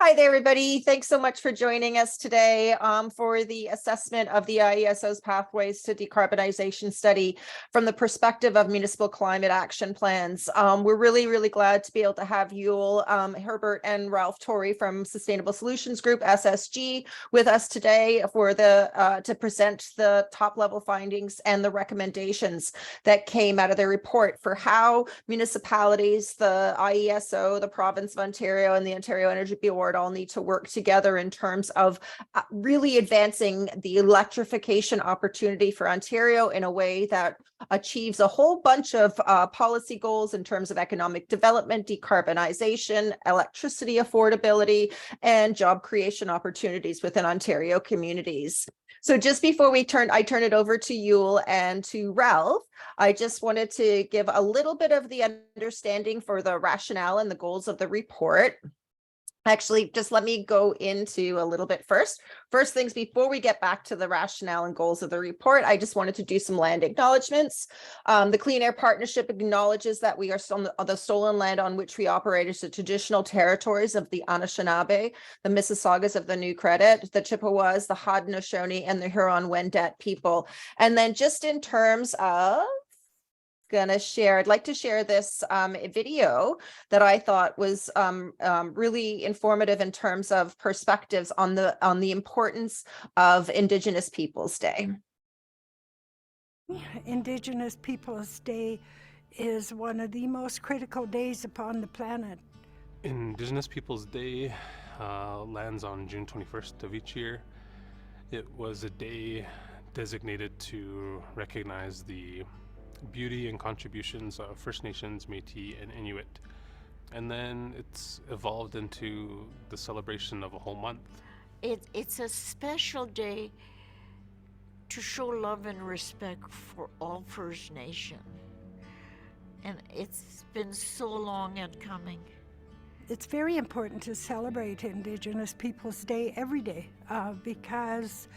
Hi there, everybody. Thanks so much for joining us today for the assessment of the IESO's Pathways to Decarbonization Study from the perspective of municipal climate action plans. We're really glad to be able to have Yuill, Herbert, and Ralph Torrie from Sustainable Solutions Group, SSG, with us today for to present the top-level findings and the recommendations that came out of their report for how municipalities, the IESO, the Province of Ontario, and the Ontario Energy Board all need to work together in terms of really advancing the electrification opportunity for Ontario in a way that achieves a whole bunch of policy goals in terms of economic development, decarbonization, electricity affordability, and job creation opportunities within Ontario communities. So just before I turn it over to Yuill and to Ralph, I just wanted to give a little bit of the understanding for the rationale and the goals of the report. Actually, just let me go into a little bit first. First things, before we get back to the rationale and goals of the report, I just wanted to do some land acknowledgements. The Clean Air Partnership acknowledges that we are on the stolen land on which we operate is the traditional territories of the Anishinaabe, the Mississaugas of the New Credit, the Chippewas, the Haudenosaunee, and the Huron-Wendat people. And then just in terms of I'd like to share this video that I thought was really informative in terms of perspectives on the importance of Indigenous Peoples Day. Indigenous Peoples Day is one of the most critical days upon the planet. Indigenous Peoples Day lands on June 21st of each year. It was a day designated to recognize the beauty and contributions of First Nations, Métis, and Inuit. And then it's evolved into the celebration of a whole month. It's a special day to show love and respect for all First Nation. And it's been so long in coming. It's very important to celebrate Indigenous Peoples Day every day because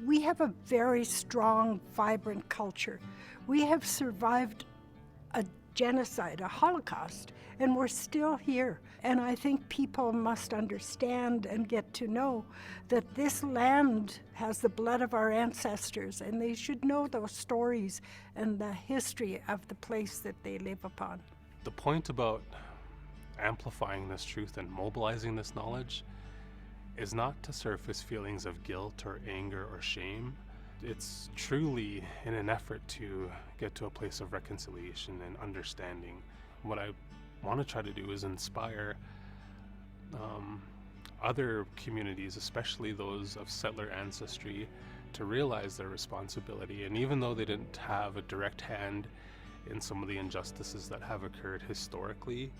we have a very strong, vibrant culture. We have survived a genocide, a Holocaust, and we're still here. And I think people must understand and get to know that this land has the blood of our ancestors, and they should know those stories and the history of the place that they live upon. The point about amplifying this truth and mobilizing this knowledge is not to surface feelings of guilt or anger or shame. It's truly in an effort to get to a place of reconciliation and understanding. What I want to try to do is inspire other communities, especially those of settler ancestry, to realize their responsibility. And even though they didn't have a direct hand in some of the injustices that have occurred historically,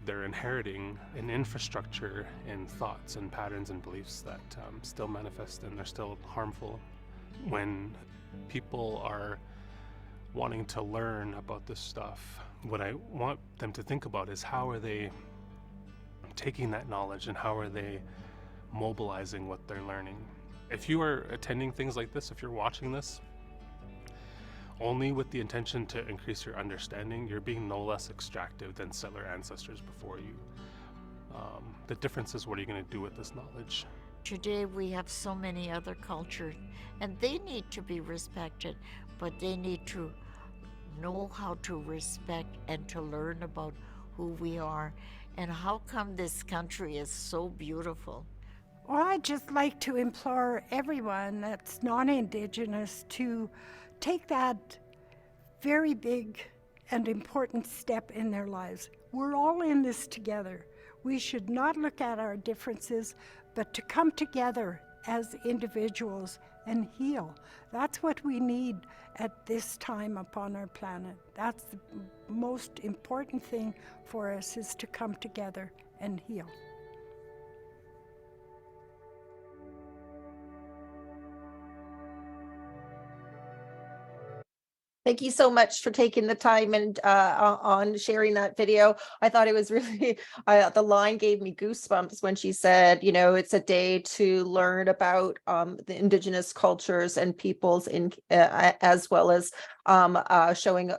they're inheriting an infrastructure and thoughts and patterns and beliefs that still manifest, and they're still harmful. When people are wanting to learn about this stuff, what I want them to think about is how are they taking that knowledge and how are they mobilizing what they're learning. If you are attending things like this, if you're watching this only with the intention to increase your understanding, you're being no less extractive than settler ancestors before you. The difference is, what are you going to do with this knowledge? Today we have so many other cultures, and they need to be respected, but they need to know how to respect and to learn about who we are and how come this country is so beautiful. Well, I'd just like to implore everyone that's non-Indigenous to take that very big and important step in their lives. We're all in this together. We should not look at our differences, but to come together as individuals and heal. That's what we need at this time upon our planet. That's the most important thing for us, is to come together and heal. Thank you so much for taking the time and on sharing that video. I thought it was really, the line gave me goosebumps when she said, you know, it's a day to learn about the Indigenous cultures and peoples in as well as showing,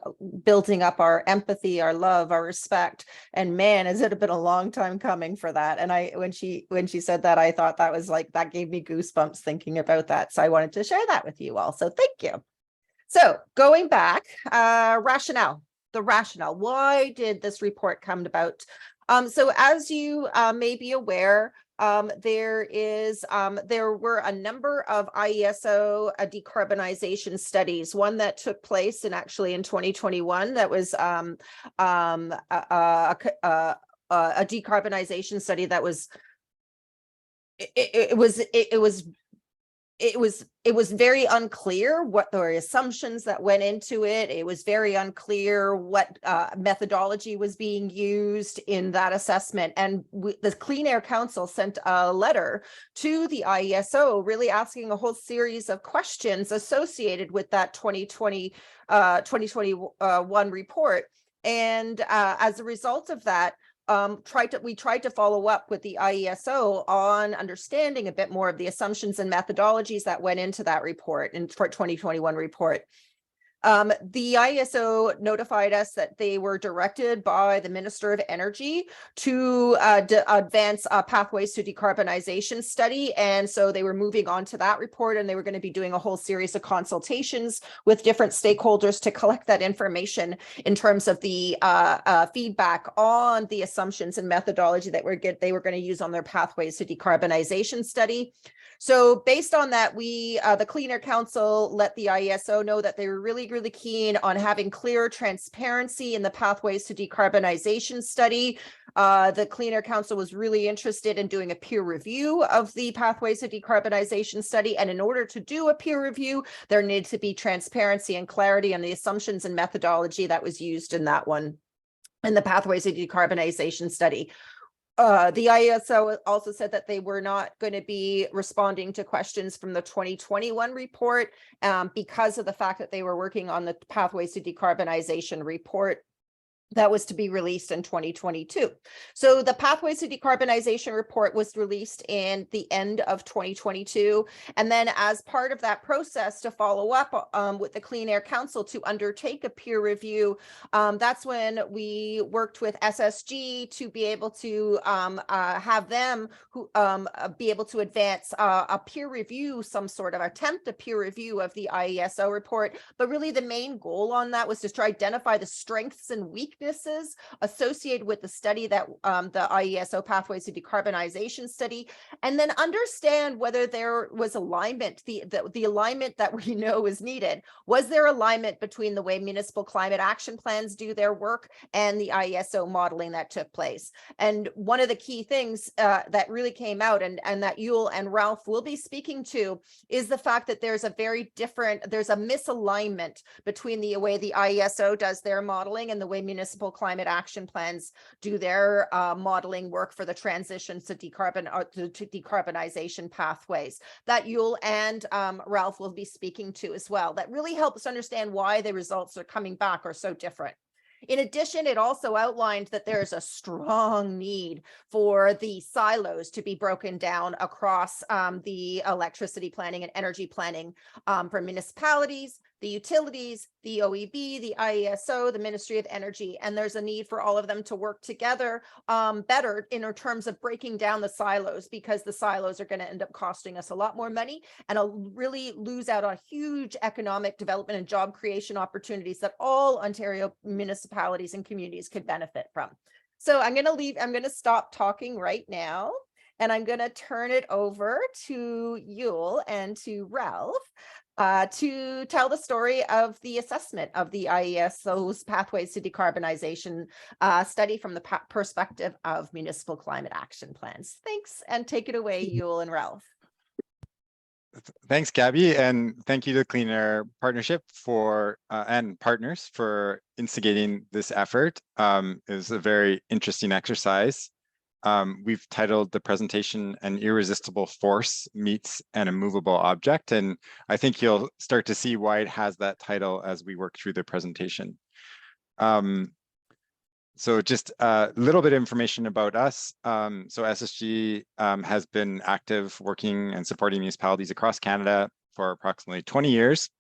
building up our empathy, our love, our respect. And man, has it been a long time coming for that. And when she said that, I thought that was like, that gave me goosebumps thinking about that. So I wanted to share that with you all. So thank you. So going back, rationale, the rationale, why did this report come about? So as you may be aware, there were a number of IESO decarbonization studies, one that took place in 2021, that was a decarbonization study that was, it was very unclear what the assumptions that went into it. It was very unclear what methodology was being used in that assessment. And the Clean Air Council sent a letter to the IESO really asking a whole series of questions associated with that 2021 report. And as a result of that, we tried to follow up with the IESO on understanding a bit more of the assumptions and methodologies that went into that report, in for 2021 report. The IESO notified us that they were directed by the Minister of Energy to advance pathways to decarbonization study. And so they were moving on to that report, and they were going to be doing a whole series of consultations with different stakeholders to collect that information in terms of the feedback on the assumptions and methodology that they were going to use on their pathways to decarbonization study. So based on that, the Clean Air Council let the IESO know that they were really keen on having clear transparency in the pathways to decarbonization study. The Clean Air Council was really interested in doing a peer review of the pathways to decarbonization study. And in order to do a peer review, there needed to be transparency and clarity on the assumptions and methodology that was used in that one, in the pathways to decarbonization study. The IESO also said that they were not going to be responding to questions from the 2021 report because of the fact that they were working on the Pathways to Decarbonization report that was to be released in 2022. So the Pathways to Decarbonization report was released in the end of 2022. And then as part of that process to follow up with the Clean Air Council to undertake a peer review, that's when we worked with SSG to be able to have them be able to advance a peer review, some sort of attempt a peer review of the IESO report. But really the main goal on that was to try to identify the strengths and weaknesses associated with the study, that the IESO Pathways to Decarbonization study, and then understand whether there was alignment, the alignment that we know is needed. Was there alignment between the way municipal climate action plans do their work and the IESO modeling that took place? And one of the key things that really came out, and that Yuill and Ralph will be speaking to, is the fact that there's a misalignment between the way the IESO does their modeling and the way municipal climate action plans do their modeling work for the transitions to decarbonization pathways, that Yuill and Ralph will be speaking to as well. That really helps understand why the results are coming back are so different. In addition, it also outlined that there's a strong need for the silos to be broken down across the electricity planning and energy planning for municipalities, the utilities, the OEB, the IESO, the Ministry of Energy, and there's a need for all of them to work together better in terms of breaking down the silos, because the silos are going to end up costing us a lot more money and really lose out on huge economic development and job creation opportunities that all Ontario municipalities and communities could benefit from. So I'm going to stop talking right now, and I'm going to turn it over to Yuill and to Ralph to tell the story of the assessment of the IESO's Pathways to Decarbonization study from the perspective of municipal climate action plans. Thanks, and take it away, Yuill and Ralph. Thanks, Gabby, and thank you to Clean Air Partnership and partners for instigating this effort. It was a very interesting exercise. we've titled the presentation "An Irresistible Force Meets an Immovable Object." And I think you'll start to see why it has that title as we work through the presentation. So just a little bit of information about us. So SSG has been active working and supporting municipalities across Canada for approximately 20 years.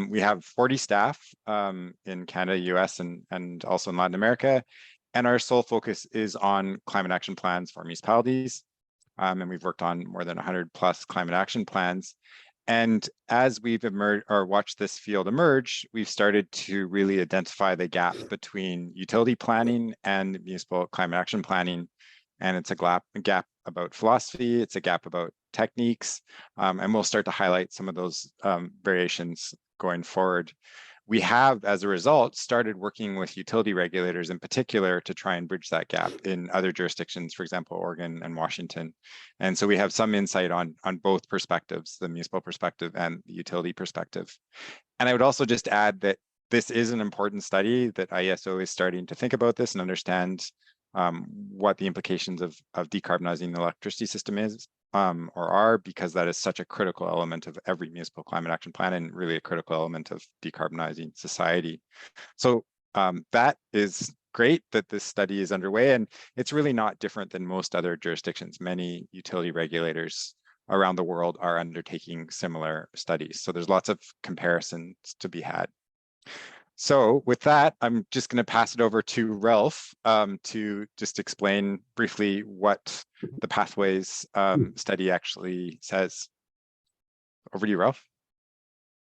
We have 40 staff in Canada, US, and also in Latin America. And our sole focus is on climate action plans for municipalities. And we've worked on more than 100 plus climate action plans. And as we've emerged or watched this field emerge, we've started to really identify the gap between utility planning and municipal climate action planning. And it's a gap about philosophy, it's a gap about techniques, and we'll start to highlight some of those variations going forward. We have, as a result, started working with utility regulators in particular to try and bridge that gap in other jurisdictions, for example, Oregon and Washington. And so we have some insight on both perspectives, the municipal perspective and the utility perspective. And I would also just add that this is an important study, that IESO is starting to think about this and understand what the implications of decarbonizing the electricity system is or are, because that is such a critical element of every municipal climate action plan and really a critical element of decarbonizing society. So that is great that this study is underway, and it's really not different than most other jurisdictions. Many utility regulators around the world are undertaking similar studies. So there's lots of comparisons to be had. So with that, I'm just going to pass it over to Ralph to just explain briefly what the Pathways study actually says. Over to you, Ralph.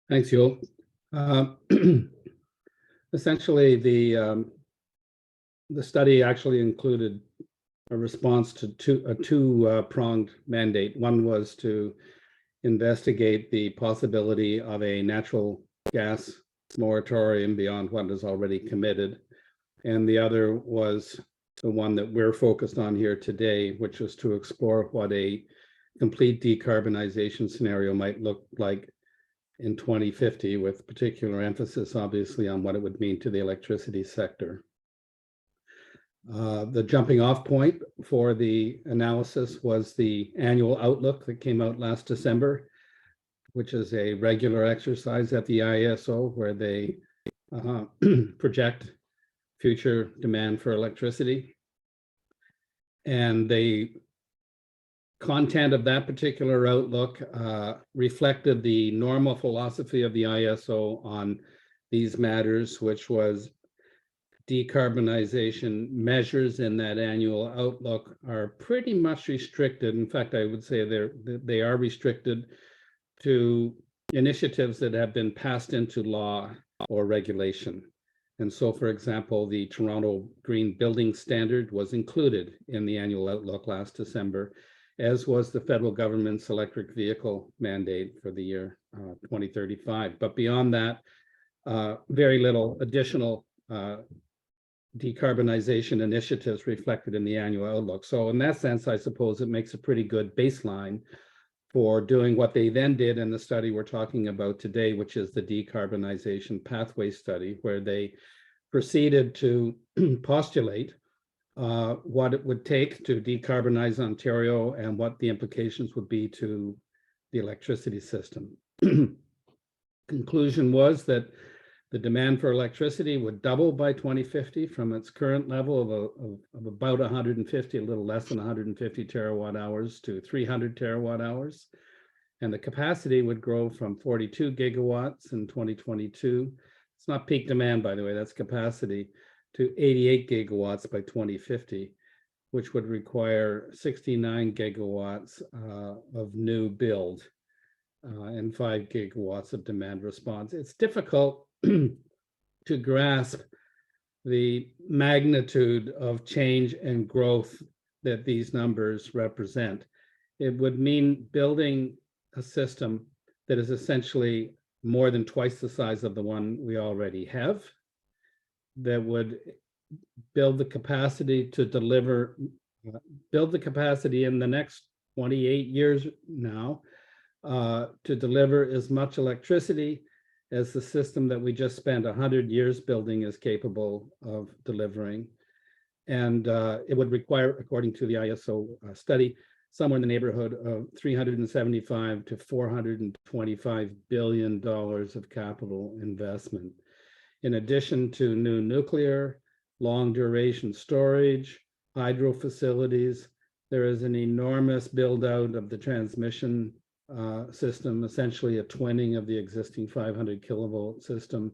Thanks, Yuill. Essentially, the study actually included a response to a two-pronged mandate. One was to investigate the possibility of a natural gas moratorium beyond what is already committed. And the other was the one that we're focused on here today, which is to explore what a complete decarbonization scenario might look like in 2050, with particular emphasis, obviously, on what it would mean to the electricity sector. The jumping off point for the analysis was the annual outlook that came out last December, which is a regular exercise at the IESO where they project future demand for electricity. And the content of that particular outlook reflected the normal philosophy of the IESO on these matters, which was decarbonization measures in that annual outlook are pretty much restricted. In fact, I would say they are restricted to initiatives that have been passed into law or regulation. And so, for example, the Toronto Green Building Standard was included in the annual outlook last December, as was the federal government's electric vehicle mandate for the year 2035. But beyond that, very little additional decarbonization initiatives reflected in the annual outlook. So in that sense, I suppose it makes a pretty good baseline for doing what they then did in the study we're talking about today, which is the Decarbonization Pathway Study, where they proceeded to postulate what it would take to decarbonize Ontario and what the implications would be to the electricity system. Conclusion was that the demand for electricity would double by 2050 from its current level of about 150, a little less than 150 terawatt hours to 300 terawatt hours. And the capacity would grow from 42 gigawatts in 2022. It's not peak demand, by the way, that's capacity, to 88 gigawatts by 2050, which would require 69 gigawatts of new build and 5 gigawatts of demand response. It's difficult to grasp the magnitude of change and growth that these numbers represent. It would mean building a system that is essentially more than twice the size of the one we already have, that would build the capacity to deliver, build the capacity in the next 28 years now to deliver as much electricity as the system that we just spent 100 years building is capable of delivering. And it would require, according to the IESO study, somewhere in the neighborhood of $375 to $425 billion of capital investment. In addition to new nuclear, long duration storage, hydro facilities, there is an enormous build out of the transmission system, essentially a twinning of the existing 500 kilovolt system,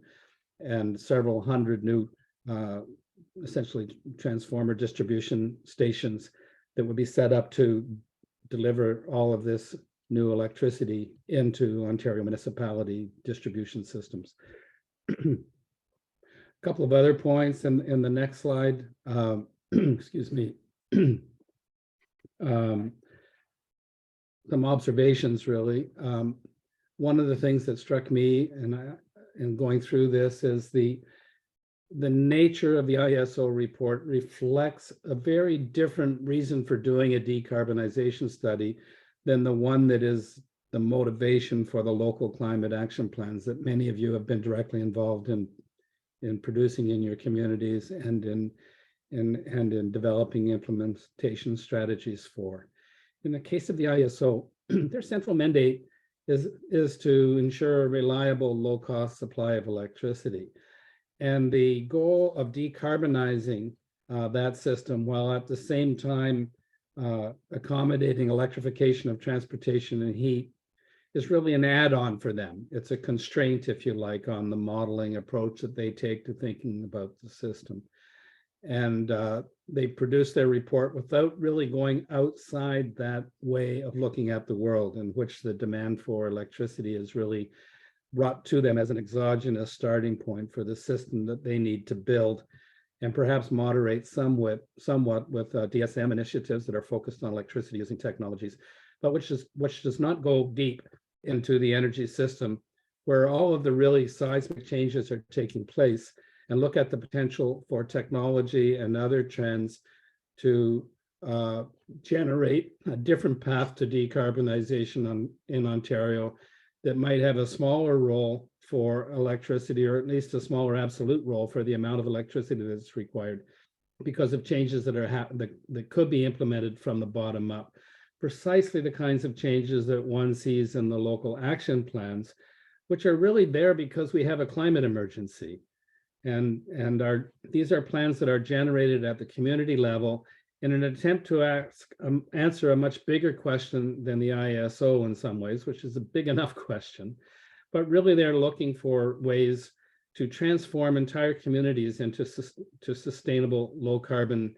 and several hundred new essentially transformer distribution stations that would be set up to deliver all of this new electricity into Ontario municipality distribution systems. A couple of other points in the next slide. Excuse me. Some observations, really. One of the things that struck me in going through this is the nature of the IESO report reflects a very different reason for doing a decarbonization study than the one that is the motivation for the local climate action plans that many of you have been directly involved in producing in your communities and in developing implementation strategies for. In the case of the IESO, their central mandate is to ensure a reliable, low-cost supply of electricity. And the goal of decarbonizing that system while at the same time accommodating electrification of transportation and heat is really an add-on for them. It's a constraint, if you like, on the modeling approach that they take to thinking about the system. And they produce their report without really going outside that way of looking at the world in which the demand for electricity is really brought to them as an exogenous starting point for the system that they need to build and perhaps moderate somewhat with DSM initiatives that are focused on electricity using technologies, but which does not go deep into the energy system where all of the really seismic changes are taking place, and look at the potential for technology and other trends to generate a different path to decarbonization in Ontario that might have a smaller role for electricity, or at least a smaller absolute role for the amount of electricity that's required because of changes that could be implemented from the bottom up. Precisely the kinds of changes that one sees in the local action plans, which are really there because we have a climate emergency. And these are plans that are generated at the community level in an attempt to answer a much bigger question than the IESO in some ways, which is a big enough question. But really they're looking for ways to transform entire communities into sustainable low carbon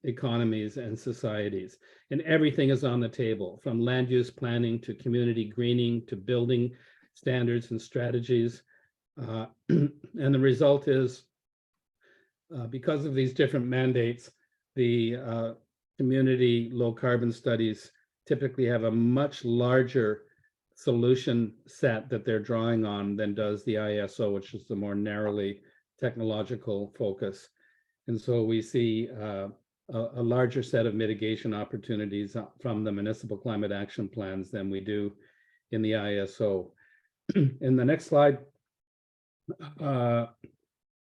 economies and societies. And everything is on the table, from land use planning to community greening to building standards and strategies. And the result is, because of these different mandates, the community low carbon studies typically have a much larger solution set that they're drawing on than does the IESO, which is the more narrowly technological focus. And so we see a larger set of mitigation opportunities from the municipal climate action plans than we do in the IESO. In the next slide,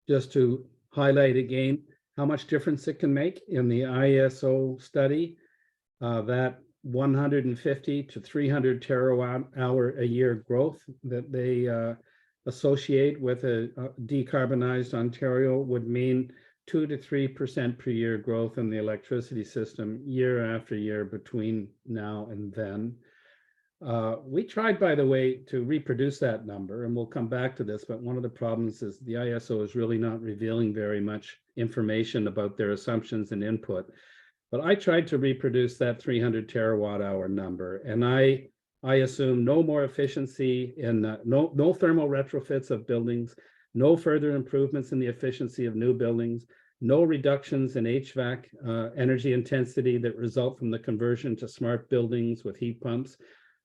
just to highlight again how much difference it can make in the IESO study, that 150 to 300 terawatt hour a year growth that they associate with a decarbonized Ontario would mean 2 to 3% per year growth in the electricity system year after year between now and then. We tried, by the way, to reproduce that number, and we'll come back to this, but one of the problems is the IESO is really not revealing very much information about their assumptions and input. But I tried to reproduce that 300 terawatt hour number, and I assume no more efficiency in no thermal retrofits of buildings, no further improvements in the efficiency of new buildings, no reductions in HVAC energy intensity that result from the conversion to smart buildings with heat pumps,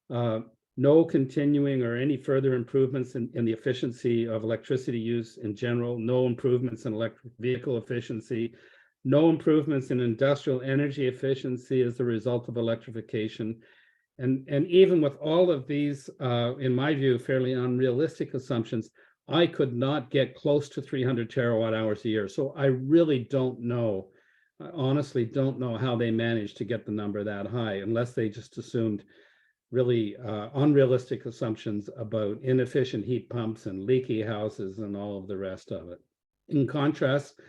no continuing or any further improvements in the efficiency of electricity use in general, no improvements in electric vehicle efficiency, no improvements in industrial energy efficiency as a result of electrification. And even with all of these, in my view, fairly unrealistic assumptions, I could not get close to 300 terawatt hours a year. So I really don't know I honestly don't know how they managed to get the number that high, unless they just assumed really unrealistic assumptions about inefficient heat pumps and leaky houses and all of the rest of it. In contrast,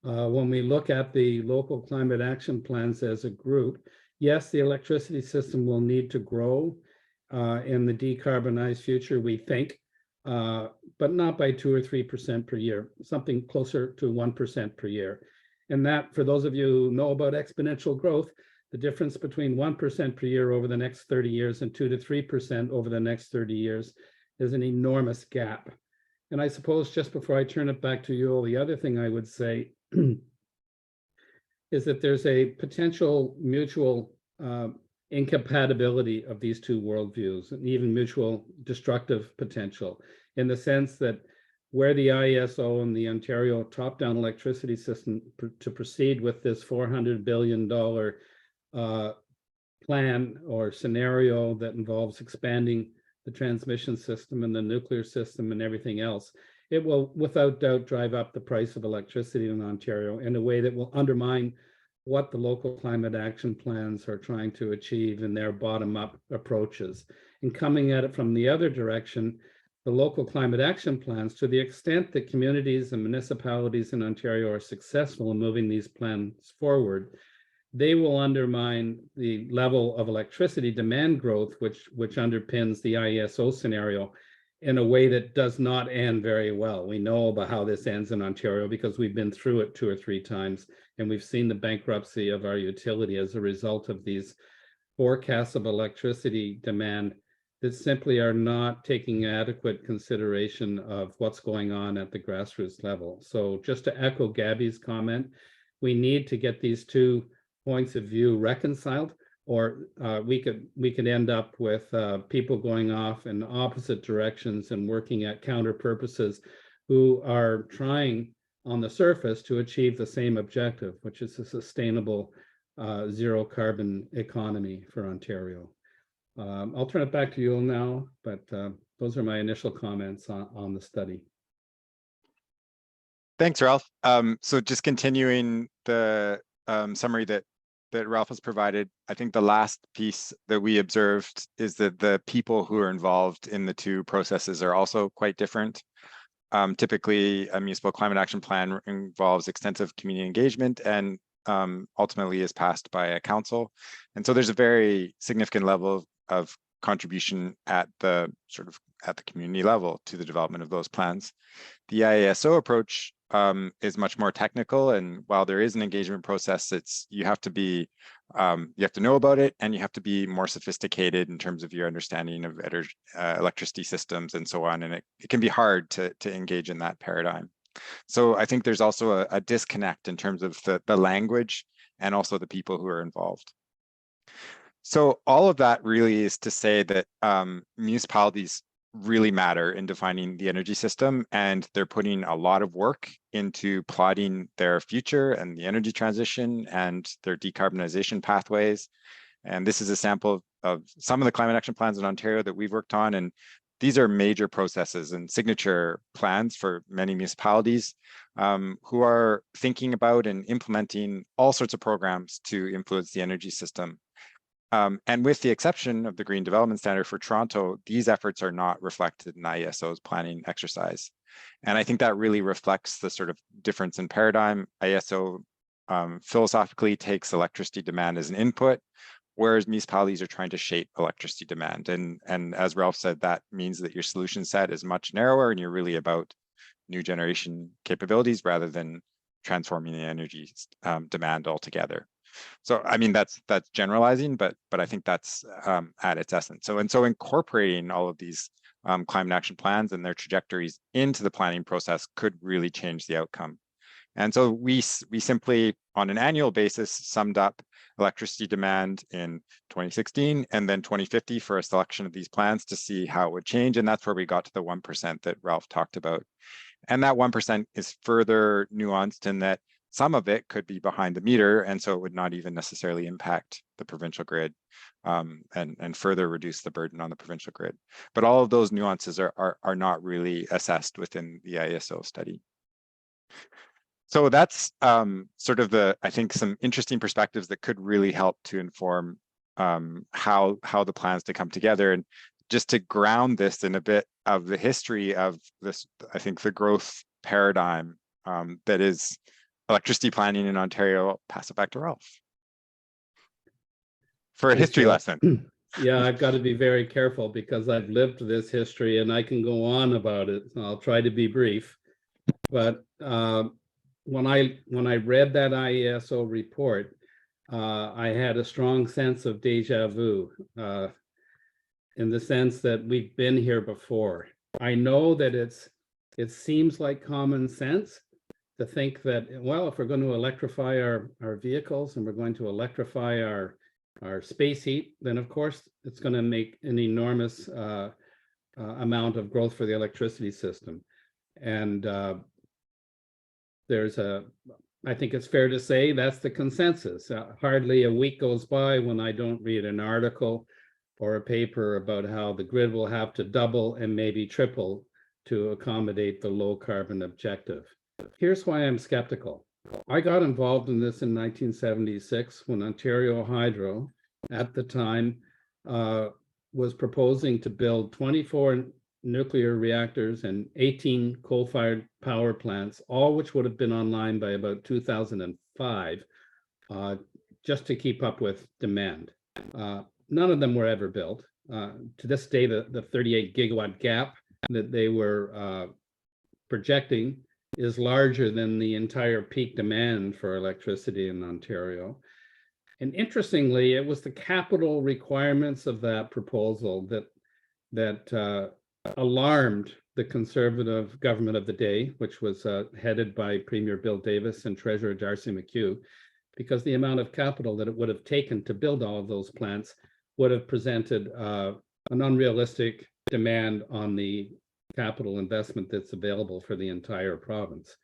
when we look at the local climate action plans as a group, yes, the electricity system will need to grow in the decarbonized future, we think, but not by 2 or 3% per year, something closer to 1% per year. And that, for those of you who know about exponential growth, the difference between 1% per year over the next 30 years and 2 to 3% over the next 30 years is an enormous gap. And I suppose just before I turn it back to Yuill, the other thing I would say is that there's a potential mutual incompatibility of these two worldviews, and even mutual destructive potential, in the sense that where the IESO and the Ontario top-down electricity system to proceed with this $400 billion plan or scenario that involves expanding the transmission system and the nuclear system and everything else, it will without doubt drive up the price of electricity in Ontario in a way that will undermine what the local climate action plans are trying to achieve in their bottom-up approaches. And coming at it from the other direction, the local climate action plans, to the extent that communities and municipalities in Ontario are successful in moving these plans forward, they will undermine the level of electricity demand growth, which underpins the IESO scenario, in a way that does not end very well. We know about how this ends in Ontario because we've been through it 2 or 3 times, and we've seen the bankruptcy of our utility as a result of these forecasts of electricity demand that simply are not taking adequate consideration of what's going on at the grassroots level. So just to echo Gabby's comment, we need to get these two points of view reconciled, or we could end up with people going off in opposite directions and working at counter purposes, who are trying on the surface to achieve the same objective, which is a sustainable zero carbon economy for Ontario. I'll turn it back to you now, but those are my initial comments on the study. Thanks, Ralph. So just continuing the summary that Ralph has provided, I think the last piece that we observed is that the people who are involved in the two processes are also quite different. Typically, a municipal climate action plan involves extensive community engagement and ultimately is passed by a council. And so there's a very significant level of contribution at the community level to the development of those plans. The IESO approach is much more technical, and while there is an engagement process, you have to know about it, and you have to be more sophisticated in terms of your understanding of electricity systems and so on, and it can be hard to engage in that paradigm. So I think there's also a disconnect in terms of the language and also the people who are involved. So all of that really is to say that municipalities really matter in defining the energy system, and they're putting a lot of work into plotting their future and the energy transition and their decarbonization pathways. And this is a sample of some of the climate action plans in Ontario that we've worked on, and these are major processes and signature plans for many municipalities who are thinking about and implementing all sorts of programs to influence the energy system. And with the exception of the Green Development Standard for Toronto, these efforts are not reflected in IESO's planning exercise. And I think that really reflects the sort of difference in paradigm. IESO philosophically takes electricity demand as an input, whereas municipalities are trying to shape electricity demand. And as Ralph said, that means that your solution set is much narrower and you're really about new generation capabilities rather than transforming the energy demand altogether. So, I mean, that's generalizing, but I think that's at its essence. So incorporating all of these climate action plans and their trajectories into the planning process could really change the outcome. And so we simply, on an annual basis, summed up electricity demand in 2016 and then 2050 for a selection of these plans to see how it would change. And that's where we got to the 1% that Ralph talked about. And that 1% is further nuanced in that some of it could be behind the meter, and so it would not even necessarily impact the provincial grid and further reduce the burden on the provincial grid. But all of those nuances are not really assessed within the IESO study. So that's sort of I think some interesting perspectives that could really help to inform how the plans to come together. And just to ground this in a bit of the history of this, I think the growth paradigm that is electricity planning in Ontario. I'll pass it back to Ralph for a Thanks, history Yuill. lesson. Yeah, I've got to be very careful because I've lived this history and I can go on about it. I'll try to be brief. But when I read that IESO report, I had a strong sense of deja vu in the sense that we've been here before. I know that it seems like common sense to think that, well, if we're going to electrify our vehicles and we're going to electrify our space heat, then of course it's going to make an enormous amount of growth for the electricity system. And I think it's fair to say that's the consensus. Hardly a week goes by when I don't read an article or a paper about how the grid will have to double and maybe triple to accommodate the low carbon objective. Here's why I'm skeptical. I got involved in this in 1976 when Ontario Hydro, at the time, was proposing to build 24 nuclear reactors and 18 coal-fired power plants, all which would have been online by about 2005, just to keep up with demand. None of them were ever built. To this day, the 38 gigawatt gap that they were projecting is larger than the entire peak demand for electricity in Ontario. And interestingly, it was the capital requirements of that proposal that alarmed the Conservative government of the day, which was headed by Premier Bill Davis and Treasurer Darcy McHugh, because the amount of capital that it would have taken to build all of those plants would have presented an unrealistic demand on the capital investment that's available for the entire province.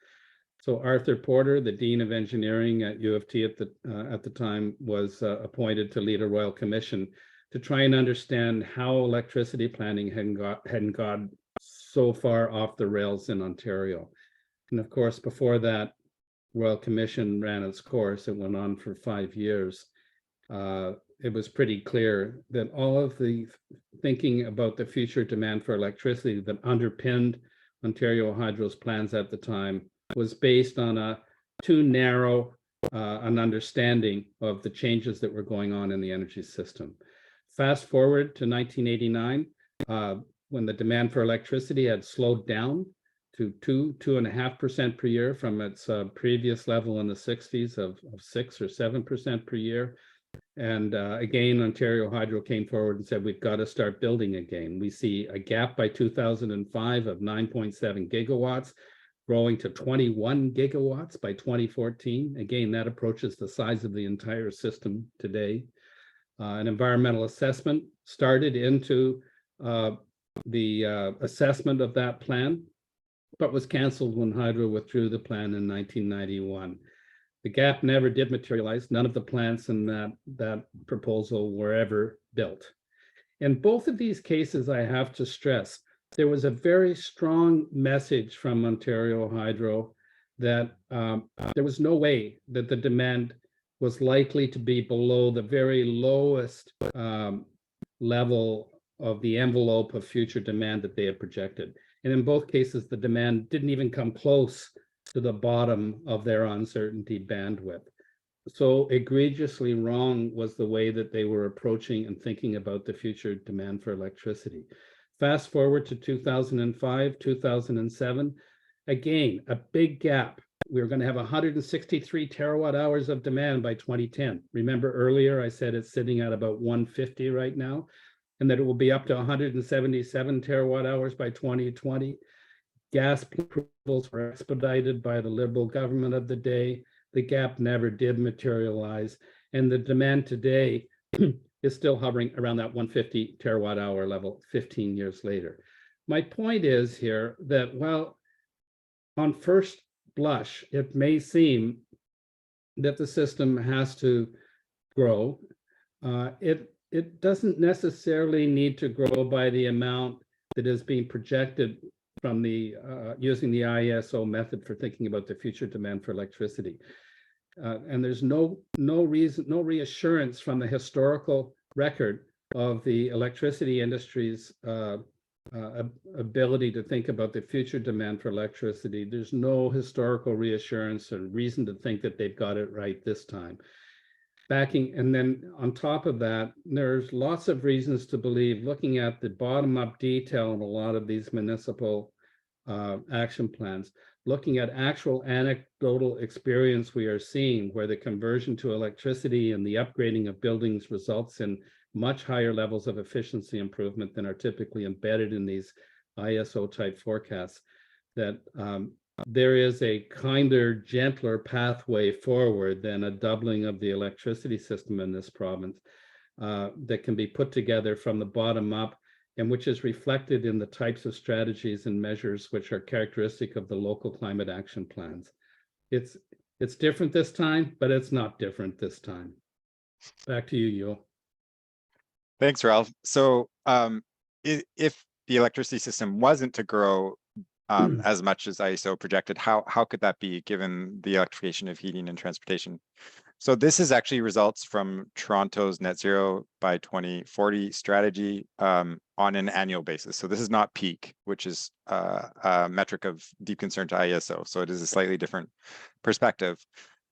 So Arthur Porter, the Dean of Engineering at U of T at the time, was appointed to lead a royal commission to try and understand how electricity planning hadn't got so far off the rails in Ontario. And of course, before that Royal Commission ran its course, it went on for 5 years. It was pretty clear that all of the thinking about the future demand for electricity that underpinned Ontario Hydro's plans at the time was based on a too narrow an understanding of the changes that were going on in the energy system. Fast forward to 1989, when the demand for electricity had slowed down to 2.5% per year from its previous level in the 60s of 6 or 7% per year. And again, Ontario Hydro came forward and said, we've got to start building again. We see a gap by 2005 of 9.7 gigawatts, growing to 21 gigawatts by 2014. Again, that approaches the size of the entire system today. An environmental assessment started into the assessment of that plan, but was canceled when Hydro withdrew the plan in 1991. The gap never did materialize. None of the plants in that proposal were ever built. In both of these cases, I have to stress, there was a very strong message from Ontario Hydro that there was no way that the demand was likely to be below the very lowest level of the envelope of future demand that they had projected. And in both cases, the demand didn't even come close to the bottom of their uncertainty bandwidth. So egregiously wrong was the way that they were approaching and thinking about the future demand for electricity. Fast forward to 2005, 2007, again, a big gap. We were going to have 163 terawatt hours of demand by 2010. Remember earlier, I said it's sitting at about 150 right now, and that it will be up to 177 terawatt hours by 2020. Gas approvals were expedited by the Liberal government of the day. The gap never did materialize. And the demand today is still hovering around that 150 terawatt hour level 15 years later. My point is here that while on first blush, it may seem that the system has to grow, it doesn't necessarily need to grow by the amount that is being projected from the using the IESO method for thinking about the future demand for electricity. And there's no reassurance from the historical record of the electricity industry's ability to think about the future demand for electricity. There's no historical reassurance or reason to think that they've got it right this time. And then on top of that, there's lots of reasons to believe, looking at the bottom-up detail in a lot of these municipal action plans, looking at actual anecdotal experience we are seeing where the conversion to electricity and the upgrading of buildings results in much higher levels of efficiency improvement than are typically embedded in these IESO type forecasts, that there is a kinder, gentler pathway forward than a doubling of the electricity system in this province that can be put together from the bottom up, and which is reflected in the types of strategies and measures which are characteristic of the local climate action plans. It's different this time, but it's not different this time. Back to you, Yuill. Thanks, Ralph. So if the electricity system wasn't to grow as much as IESO projected, how could that be given the electrification of heating and transportation? So this is actually results from Toronto's net zero by 2040 strategy on an annual basis. So this is not peak, which is a metric of deep concern to IESO. So it is a slightly different perspective.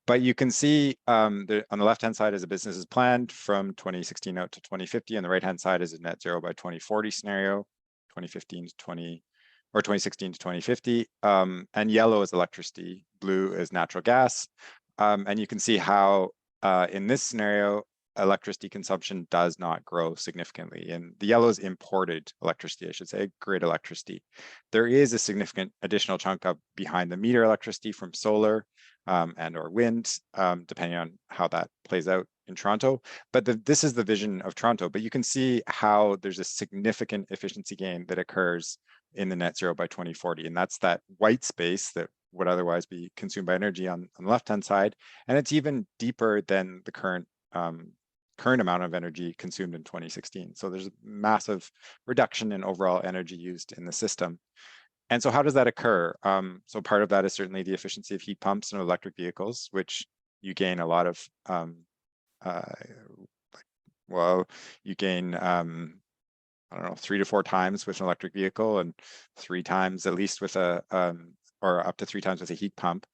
But you can see on the left-hand side is a business is planned from 2016 out to 2050, and the right-hand side is a net zero by 2040 scenario, 2016 to 2050. And yellow is electricity, blue is natural gas. And you can see how in this scenario, electricity consumption does not grow significantly. And the yellow is imported electricity, I should say, grid electricity. There is a significant additional chunk of behind the meter electricity from solar and or wind, depending on how that plays out in Toronto. But this is the vision of Toronto. But you can see how there's a significant efficiency gain that occurs in the net zero by 2040. And that's that white space that would otherwise be consumed by energy on the left-hand side. And it's even deeper than the current amount of energy consumed in 2016. So there's a massive reduction in overall energy used in the system. And so how does that occur? So part of that is certainly the efficiency of heat pumps and electric vehicles, which you gain a lot of, you gain, I don't know, 3 to 4 times with an electric vehicle and 3 times at least with or up to 3 times with a heat pump.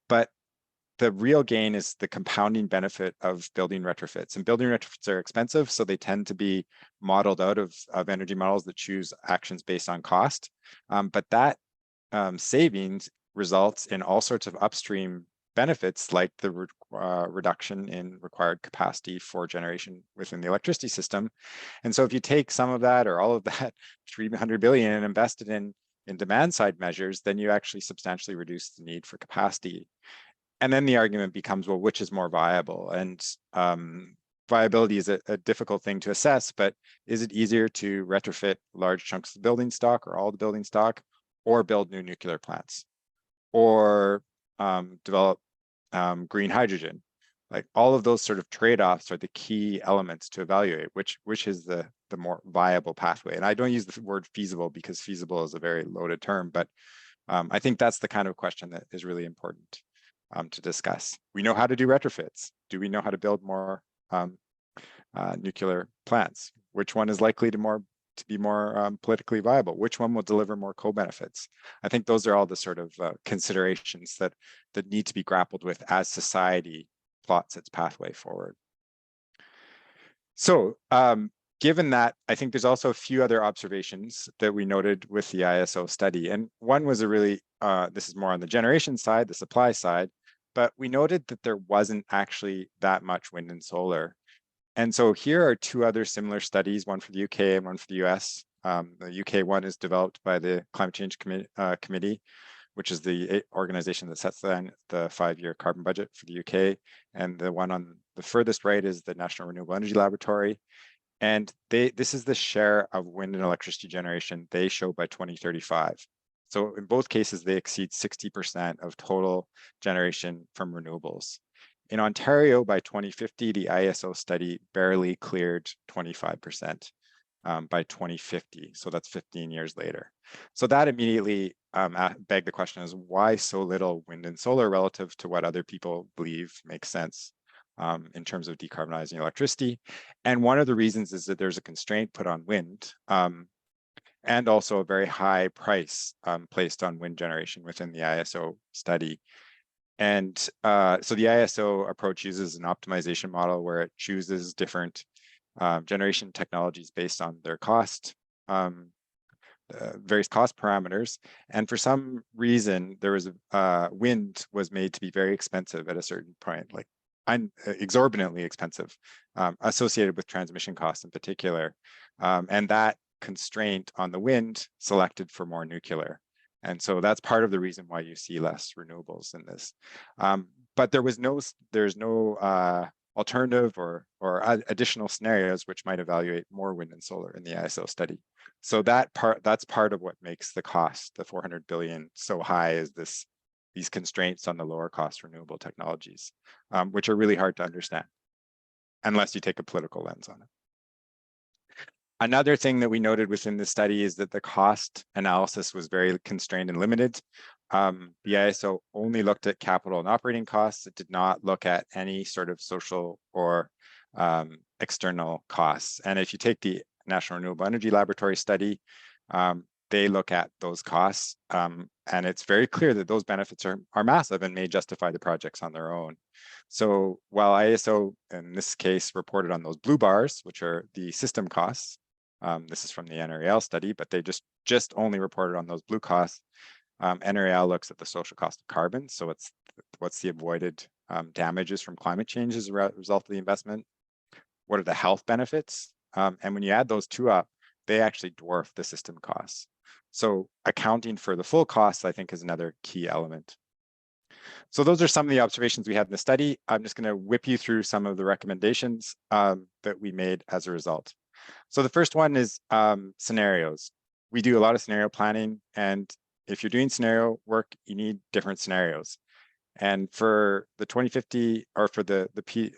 But the real gain is the compounding benefit of building retrofits. And building retrofits are expensive, so they tend to be modeled out of energy models that choose actions based on cost. But that savings results in all sorts of upstream benefits, like the reduction in required capacity for generation within the electricity system. And so if you take some of that or all of that 300 billion and invest it in demand side measures, then you actually substantially reduce the need for capacity. And then the argument becomes, well, which is more viable? And viability is a difficult thing to assess, but is it easier to retrofit large chunks of the building stock or all the building stock, or build new nuclear plants, or develop green hydrogen? Like all of those sort of trade-offs are the key elements to evaluate which is the more viable pathway. And I don't use the word feasible because feasible is a very loaded term, but I think that's the kind of question that is really important to discuss. We know how to do retrofits. Do we know how to build more nuclear plants? Which one is likely to be more politically viable? Which one will deliver more co-benefits? I think those are all the sort of considerations that need to be grappled with as society plots its pathway forward. So given that, I think there's also a few other observations that we noted with the IESO study. And one was a really, this is more on the generation side, the supply side, but we noted that there wasn't actually that much wind and solar. And so here are 2 other similar studies, one for the UK and one for the US. The UK one is developed by the Climate Change Committee, which is the organization that sets the 5-year carbon budget for the UK. And the one on the furthest right is the National Renewable Energy Laboratory. And this is the share of wind and electricity generation they show by 2035. So in both cases, they exceed 60% of total generation from renewables. In Ontario, by 2050, the IESO study barely cleared 25%. by 2050. So that's 15 years later. So that immediately begged the question is why so little wind and solar relative to what other people believe makes sense in terms of decarbonizing electricity. And one of the reasons is that there's a constraint put on wind and also a very high price placed on wind generation within the IESO study. And so the IESO approach uses an optimization model where it chooses different generation technologies based on their cost, various cost parameters. And for some reason, there was wind was made to be very expensive at a certain point, like exorbitantly expensive, associated with transmission costs in particular. And that constraint on the wind selected for more nuclear. And so that's part of the reason why you see less renewables in this. But there's no alternative or additional scenarios which might evaluate more wind and solar in the IESO study. So that's part of what makes the cost, the 400 billion, so high, is these constraints on the lower cost renewable technologies, which are really hard to understand unless you take a political lens on it. Another thing that we noted within the study is that the cost analysis was very constrained and limited. The IESO only looked at capital and operating costs. It did not look at any sort of social or external costs. And if you take the National Renewable Energy Laboratory study, they look at those costs. And it's very clear that those benefits are massive and may justify the projects on their own. So while IESO, in this case, reported on those blue bars, which are the system costs, this is from the NREL study, but they just only reported on those blue costs. NREL looks at the social cost of carbon. So what's the avoided damages from climate change as a result of the investment? What are the health benefits? And when you add those two up, they actually dwarf the system costs. So accounting for the full costs, I think, is another key element. So those are some of the observations we had in the study. I'm just going to whip you through some of the recommendations that we made as a result. So the first one is scenarios. We do a lot of scenario planning, and if you're doing scenario work, you need different scenarios. And for the 2050, or for the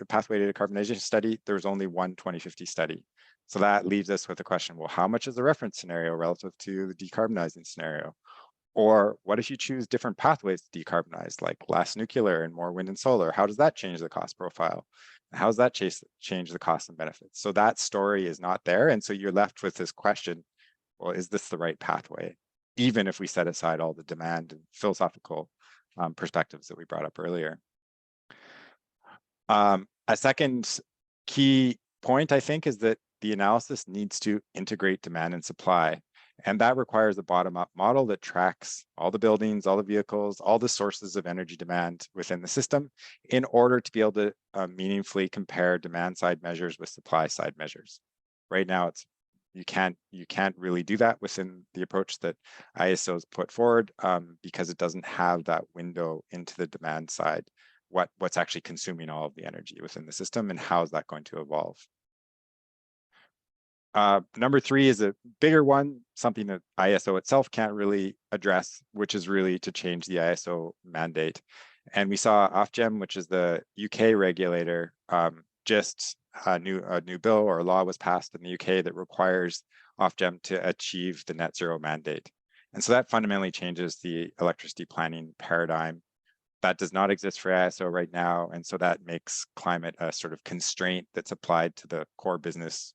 pathway to decarbonization study, there's only one 2050 study. So that leaves us with the question, well, how much is the reference scenario relative to the decarbonizing scenario? Or what if you choose different pathways to decarbonize, like less nuclear and more wind and solar? How does that change the cost profile? How does that change the costs and benefits? So that story is not there. And so you're left with this question, well, is this the right pathway? Even if we set aside all the demand and philosophical perspectives that we brought up earlier. A second key point, I think, is that the analysis needs to integrate demand and supply. And that requires a bottom-up model that tracks all the buildings, all the vehicles, all the sources of energy demand within the system in order to be able to meaningfully compare demand-side measures with supply-side measures. Right now, you can't really do that within the approach that IESO has put forward because it doesn't have that window into the demand side, what's actually consuming all of the energy within the system and how is that going to evolve. Number three is a bigger one, something that IESO itself can't really address, which is really to change the IESO mandate. And we saw Ofgem, which is the UK regulator, just a new bill or law was passed in the UK that requires Ofgem to achieve the net zero mandate. And so that fundamentally changes the electricity planning paradigm. That does not exist for IESO right now. And so that makes climate a sort of constraint that's applied to the core business,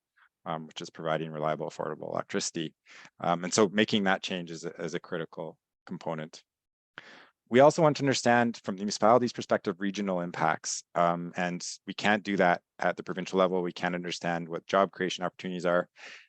which is providing reliable, affordable electricity. And so making that change is a critical component. We also want to understand from the municipality's perspective, regional impacts. And we can't do that at the provincial level. We can't understand what job creation opportunities are.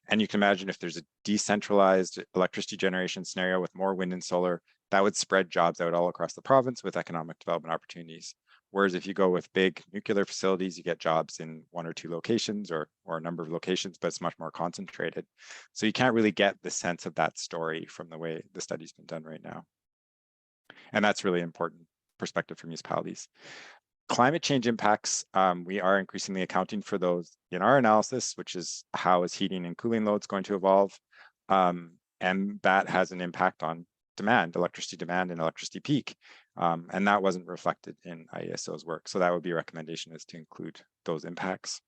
And you can imagine if there's a decentralized electricity generation scenario with more wind and solar, that would spread jobs out all across the province with economic development opportunities. Whereas if you go with big nuclear facilities, you get jobs in one or two locations or a number of locations, but it's much more concentrated. So you can't really get the sense of that story from the way the study's been done right now. And that's really important perspective for municipalities. Climate change impacts, we are increasingly accounting for those in our analysis, which is how is heating and cooling loads going to evolve? And that has an impact on demand, electricity demand and electricity peak. And that wasn't reflected in IESO's work. So that would be a recommendation, is to include those impacts.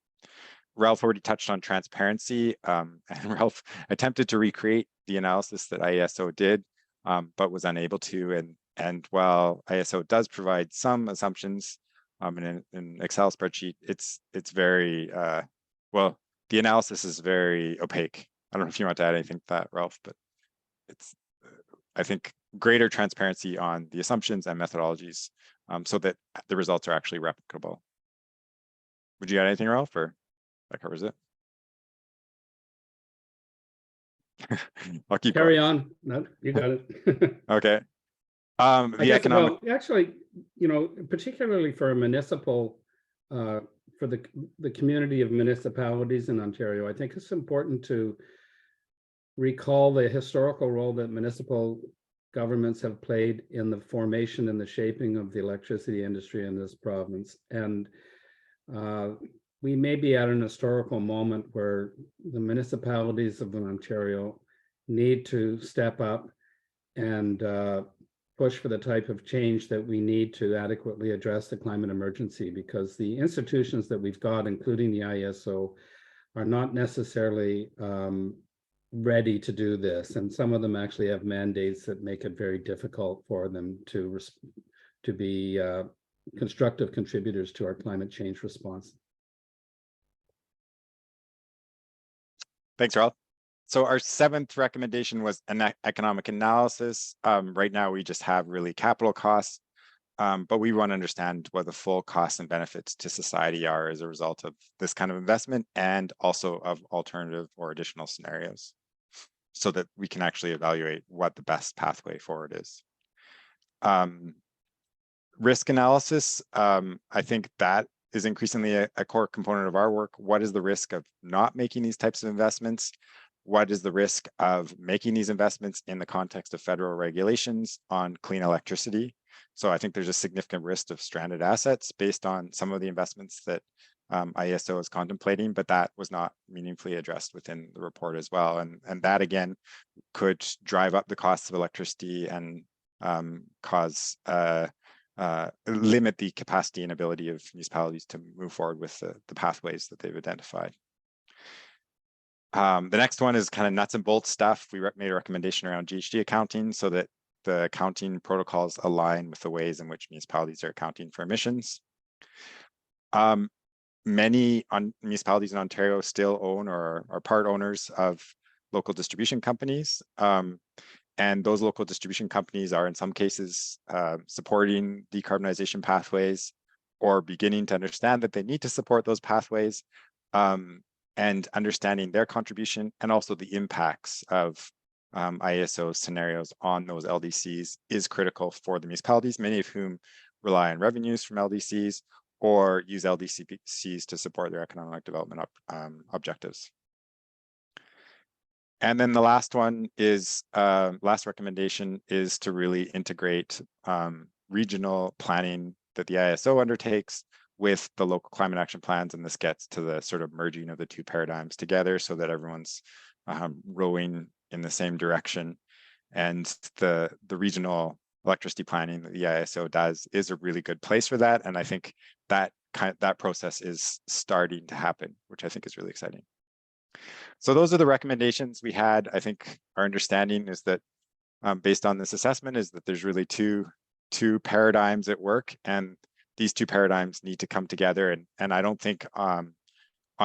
Ralph already touched on transparency, and Ralph attempted to recreate the analysis that IESO did, but was unable to. And while IESO does provide some assumptions in an Excel spreadsheet, it's very, well, the analysis is very opaque. I don't know if you want to add anything to that, Ralph, but it's, I think, greater transparency on the assumptions and methodologies so that the results are actually replicable. Would you add anything, Ralph, or that covers it? I'll keep Carry going. on. No, you got it. Okay. I The guess, economic. well, actually, you know, particularly for a municipal, for the community of municipalities in Ontario, I think it's important to recall the historical role that municipal governments have played in the formation and the shaping of the electricity industry in this province. And we may be at an historical moment where the municipalities of Ontario need to step up and push for the type of change that we need to adequately address the climate emergency, because the institutions that we've got, including the IESO, are not necessarily ready to do this. And some of them actually have mandates that make it very difficult for them to be constructive contributors to our climate change response. Thanks, Ralph. So our 7th recommendation was an economic analysis. Right now, we just have really capital costs, but we want to understand what the full costs and benefits to society are as a result of this kind of investment, and also of alternative or additional scenarios, so that we can actually evaluate what the best pathway forward is. Risk analysis, I think that is increasingly a core component of our work. What is the risk of not making these types of investments? What is the risk of making these investments in the context of federal regulations on clean electricity? So I think there's a significant risk of stranded assets based on some of the investments that IESO is contemplating, but that was not meaningfully addressed within the report as well. And that, again, could drive up the costs of electricity and cause limit the capacity and ability of municipalities to move forward with the pathways that they've identified. The next one is kind of nuts and bolts stuff. We made a recommendation around GHG accounting so that the accounting protocols align with the ways in which municipalities are accounting for emissions. Many municipalities in Ontario still own or are part owners of local distribution companies. And those local distribution companies are in some cases supporting decarbonization pathways, or beginning to understand that they need to support those pathways, and understanding their contribution and also the impacts of IESO scenarios on those LDCs is critical for the municipalities, many of whom rely on revenues from LDCs or use LDCs to support their economic development objectives. And then the last one is, last recommendation is to really integrate regional planning that the IESO undertakes with the local climate action plans. And this gets to the sort of merging of the two paradigms together so that everyone's rowing in the same direction. And the regional electricity planning that the IESO does is a really good place for that. And I think that process is starting to happen, which I think is really exciting. So those are the recommendations we had. I think our understanding is that based on this assessment is that there's really two paradigms at work, and these two paradigms need to come together. And I don't think on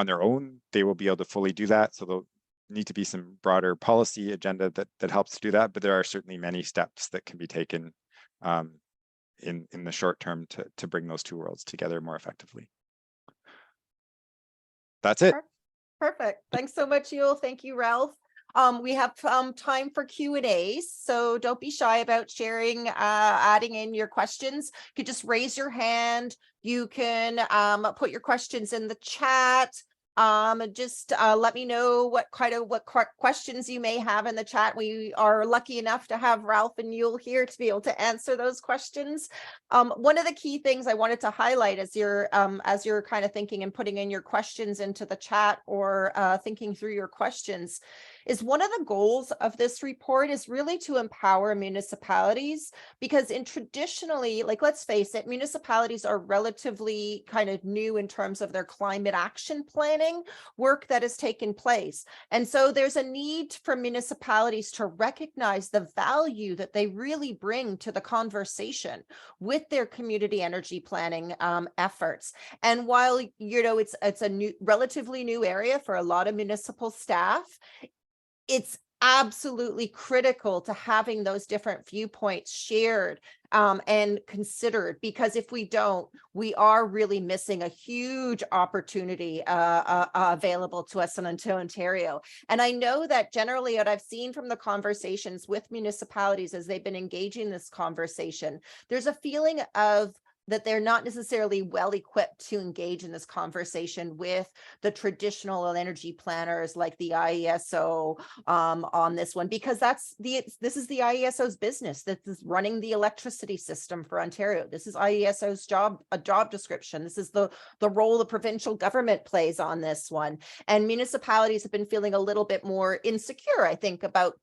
their own, they will be able to fully do that. So there'll need to be some broader policy agenda that helps to do that. But there are certainly many steps that can be taken in the short term to bring those two worlds together more effectively. That's it. Perfect. Thanks so much, Yuill. Thank you, Ralph. We have time for Q&As, so don't be shy about sharing, adding in your questions. You could just raise your hand. You can put your questions in the chat. Just let me know what questions you may have in the chat. We are lucky enough to have Ralph and Yuill here to be able to answer those questions. One of the key things I wanted to highlight as you're kind of thinking and putting in your questions into the chat, or thinking through your questions, is one of the goals of this report is really to empower municipalities, because traditionally, like, let's face it, municipalities are relatively kind of new in terms of their climate action planning work that has taken place. And so there's a need for municipalities to recognize the value that they really bring to the conversation with their community energy planning efforts. And while, it's a new, relatively new area for a lot of municipal staff, it's absolutely critical to having those different viewpoints shared and considered, because if we don't, we are really missing a huge opportunity available to us in Ontario. And I know that generally what I've seen from the conversations with municipalities as they've been engaging this conversation, there's a feeling of that they're not necessarily well equipped to engage in this conversation with the traditional energy planners like the IESO on this one, because this is the IESO's business. This is running the electricity system for Ontario. This is IESO's job description. This is the role the provincial government plays on this one. And municipalities have been feeling a little bit more insecure, I think, about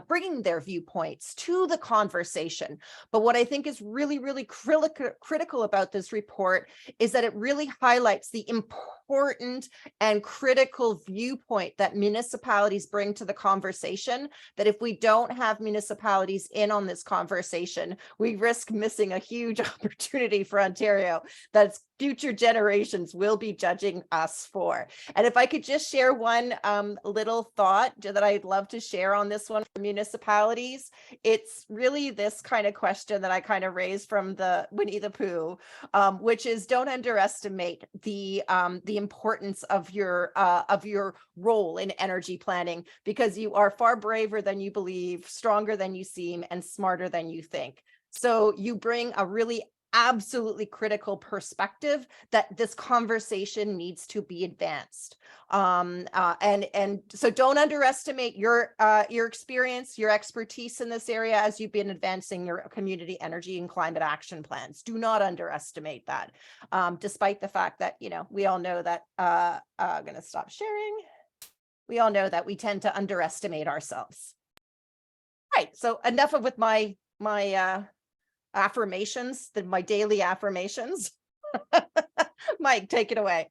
bringing their viewpoints to the conversation. But what I think is really, really critical about this report is that it really highlights the important and critical viewpoint that municipalities bring to the conversation, that if we don't have municipalities in on this conversation, we risk missing a huge opportunity for Ontario that future generations will be judging us for. And if I could just share one little thought that I'd love to share on this one for municipalities, it's really this kind of question that I kind of raised from the Winnie the Pooh, which is, don't underestimate the importance of your role in energy planning, because you are far braver than you believe, stronger than you seem, and smarter than you think. So you bring a really absolutely critical perspective that this conversation needs to be advanced. And so don't underestimate your experience, your expertise in this area as you've been advancing your community energy and climate action plans. Do not underestimate that, despite the fact that, we all know that, I'm going to stop sharing. We all know that we tend to underestimate ourselves. Right. So enough of with my affirmations, my daily affirmations. Mike, take it away.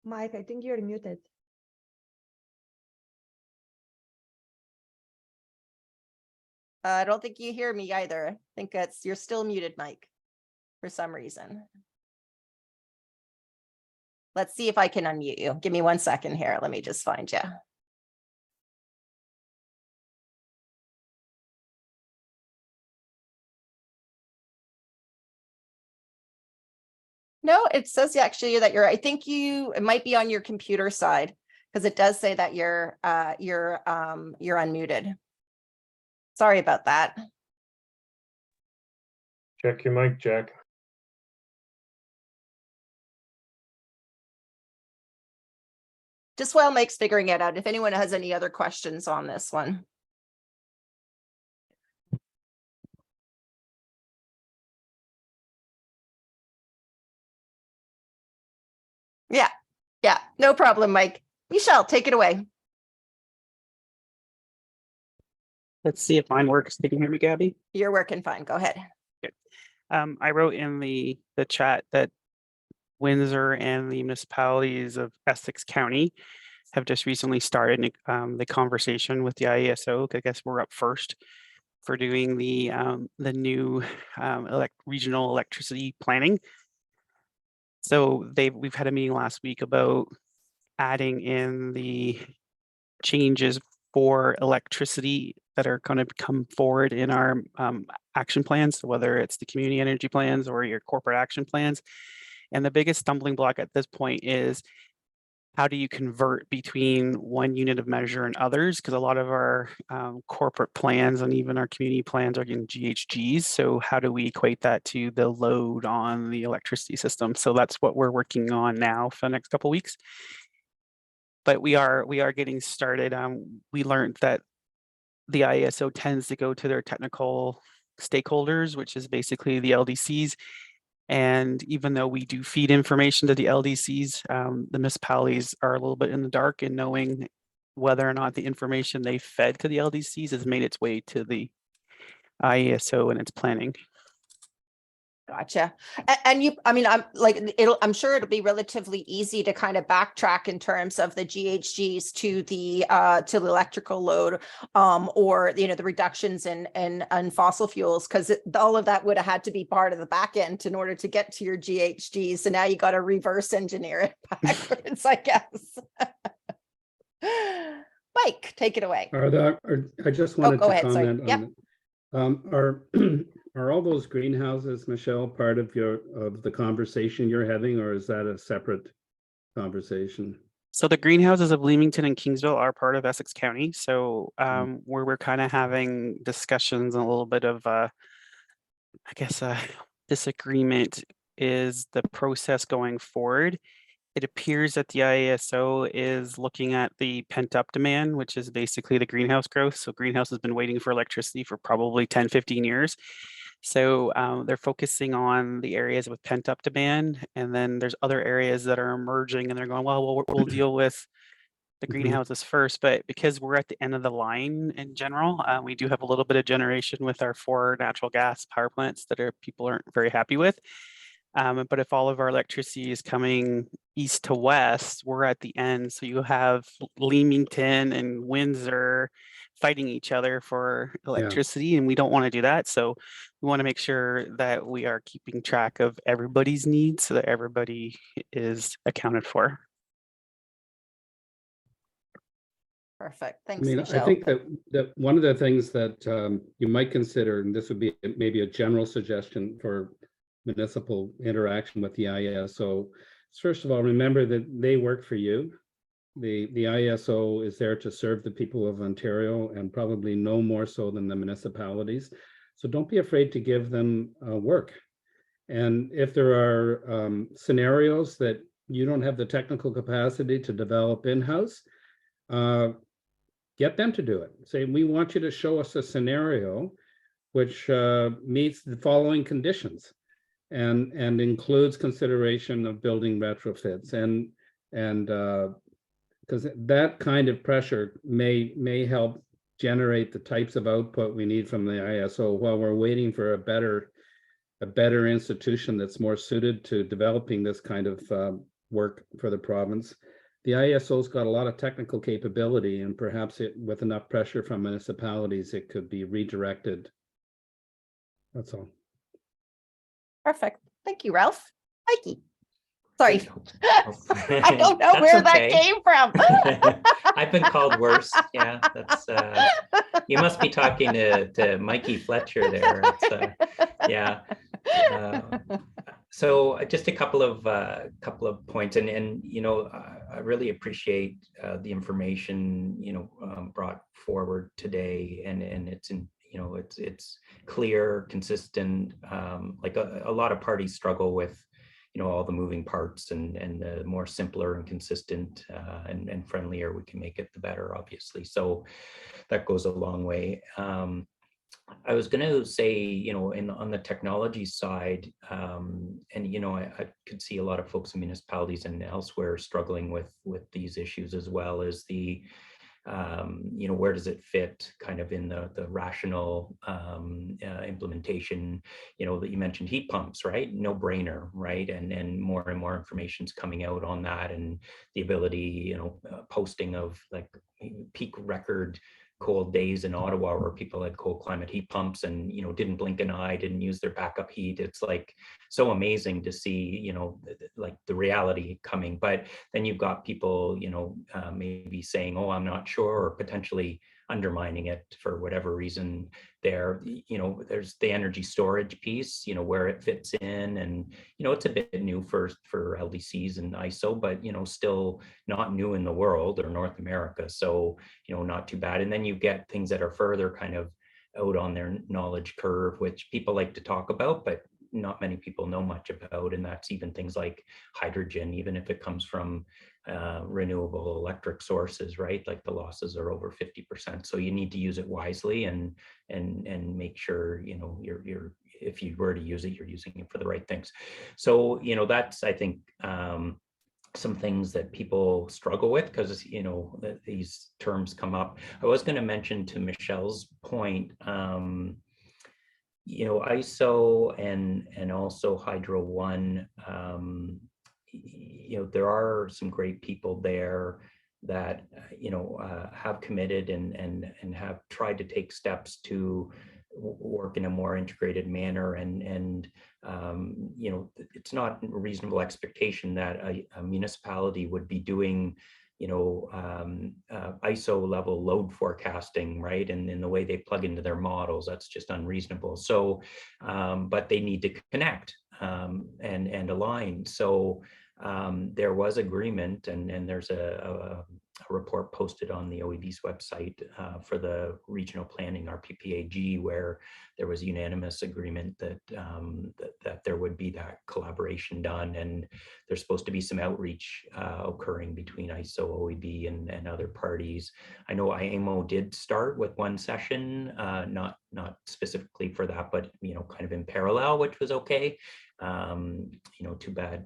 Mike, I think you're muted. I don't think you hear me either. I think you're still muted, Mike, for some reason. Let's see if I can unmute you. Give me 1 second here. Let me just find you. No, it says actually that I think it might be on your computer side, because it does say that you're unmuted. Sorry about that. Check your mic, Jack. Just while Mike's figuring it out, if anyone has any other questions on this one. Yeah, no problem, Mike. Michelle, take it away. Let's see if mine works. Can you hear me, Gabby? You're working fine. Go ahead. Good. I wrote in the chat that Windsor and the municipalities of Essex County have just recently started the conversation with the IESO. I guess we're up first for doing the new regional electricity planning. So we've had a meeting last week about adding in the changes for electricity that are going to come forward in our action plans, so whether it's the community energy plans or your corporate action plans. And the biggest stumbling block at this point is, how do you convert between one unit of measure and others? Because a lot of our corporate plans and even our community plans are in GHGs. So how do we equate that to the load on the electricity system? So that's what we're working on now for the next couple of weeks. But we are getting started. We learned that the IESO tends to go to their technical stakeholders, which is basically the LDCs. And even though we do feed information to the LDCs, the municipalities are a little bit in the dark in knowing whether or not the information they fed to the LDCs has made its way to the IESO and its planning. Gotcha. And you, I mean, I'm sure it'll be relatively easy to kind of backtrack in terms of the GHGs to the electrical load, or, you know, the reductions in fossil fuels, because all of that would have had to be part of the back end in order to get to your GHGs. So now you got to reverse engineer it backwards, I guess. Mike, take it away. I just wanted go to ahead, sorry. comment Yep. on are all those greenhouses, Michelle, part of the conversation you're having, or is that a separate conversation? So the greenhouses of Leamington and Kingsville are part of Essex County. So where we're kind of having discussions and a little bit of, I guess, disagreement is the process going forward. It appears that the IESO is looking at the pent-up demand, which is basically the greenhouse growth. So greenhouse has been waiting for electricity for probably 10, 15 years. So they're focusing on the areas with pent-up demand. And then there's other areas that are emerging and they're going, well, we'll deal with the greenhouses first. But because we're at the end of the line in general, we do have a little bit of generation with our 4 natural gas power plants that people aren't very happy with. But if all of our electricity is coming east to west, we're at the end. So you have Leamington and Windsor fighting each other for electricity, and we don't want to do that. So we want to make sure that we are keeping track of everybody's needs so that everybody is accounted for. Perfect. Thanks, I mean, Michelle. I think that one of the things that you might consider, and this would be maybe a general suggestion for municipal interaction with the IESO, first of all, remember that they work for you. The IESO is there to serve the people of Ontario, and probably no more so than the municipalities. So don't be afraid to give them work. And if there are scenarios that you don't have the technical capacity to develop in-house, get them to do it. Say, we want you to show us a scenario which meets the following conditions. And includes consideration of building retrofits, and because that kind of pressure may help generate the types of output we need from the IESO while we're waiting for a better institution that's more suited to developing this kind of work for the province. The IESO's got a lot of technical capability, and perhaps with enough pressure from municipalities, it could be redirected. That's all. Perfect. Thank you, Ralph. Mikey. Sorry. I I don't know where that came from. I've been called worse. Yeah, that's you must be talking to Mikey Fletcher there. Yeah. So just a couple of points, and you know, I really appreciate the information brought forward today, and it's in. It's clear, consistent. Like a lot of parties struggle with, all the moving parts, and the more simpler and consistent and friendlier we can make it, the better, obviously. So that goes a long way. I was going to say, on the technology side, and I could see a lot of folks in municipalities and elsewhere struggling with these issues, as well as the where does it fit kind of in the rational implementation, that you mentioned heat pumps, right? No brainer, right? And more information is coming out on that, and the ability, posting of like peak record cold days in Ottawa where people had cold climate heat pumps and, didn't blink an eye, didn't use their backup heat. It's like so amazing to see, like the reality coming. But then you've got people, maybe saying, oh, I'm not sure, or potentially undermining it for whatever reason there. There's the energy storage piece, where it fits in, and it's a bit new for LDCs and IESO, but still not new in the world or North America, so not too bad. And then you get things that are further kind of out on their knowledge curve, which people like to talk about, but not many people know much about, and that's even things like hydrogen, even if it comes from renewable electric sources, right? Like the losses are over 50%. So you need to use it wisely and make sure, you know, you're if you were to use it, you're using it for the right things. So, you know, that's, I think, some things that people struggle with because, you know, these terms come up. I was going to mention, to Michelle's point, you know, IESO and also Hydro One, you know, there are some great people there that, you know, have committed and have tried to take steps to work in a more integrated manner. And you know, it's not a reasonable expectation that a municipality would be doing, you know, IESO level load forecasting, right? And in the way they plug into their models, that's just unreasonable. So, but they need to connect and align. So there was agreement, and there's a report posted on the OEB's website for the regional planning, RPPAG, where there was unanimous agreement that that there would be that collaboration done, and there's supposed to be some outreach occurring between IESO, OEB, and other parties. I know IEMO did start with one session, not specifically for that, but you know, kind of in parallel, which was okay. You know, too bad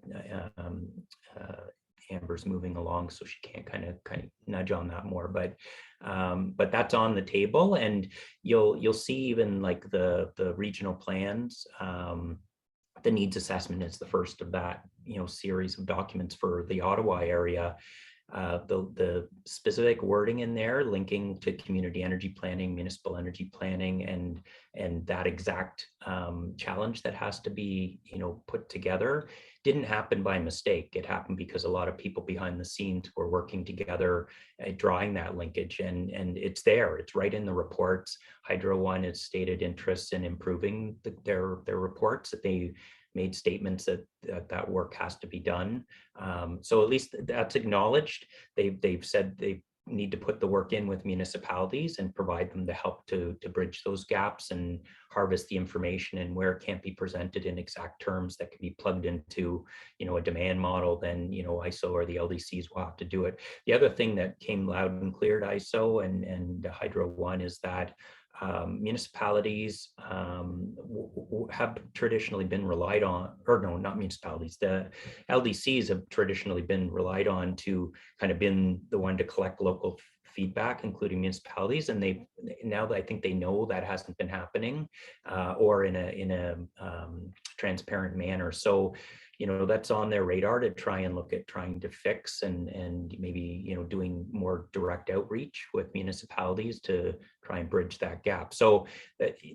Amber's moving along, so she can't kind of nudge on that more, but that's on the table. And you'll see even like the regional plans, the needs assessment is the first of that, you know, series of documents for the Ottawa area. The specific wording in there linking to community energy planning, municipal energy planning, and that exact challenge that has to be, you know, put together didn't happen by mistake. It happened because a lot of people behind the scenes were working together, drawing that linkage, and it's there. It's right in the reports. Hydro One has stated interests in improving their reports, that they made statements that work has to be done. So at least that's acknowledged. They've said they need to put the work in with municipalities and provide them the help to bridge those gaps and harvest the information, and where it can't be presented in exact terms that can be plugged into, you know, a demand model, then, you know, IESO or the LDCs will have to do it. The other thing that came loud and clear to IESO and Hydro One is that municipalities have traditionally been relied on, or no, not municipalities, the LDCs have traditionally been relied on to kind of been the one to collect local feedback, including municipalities, and they now that I think they know that hasn't been happening or in a transparent manner. So, you know, that's on their radar to try and look at trying to fix and maybe, you know, doing more direct outreach with municipalities to try and bridge that gap. So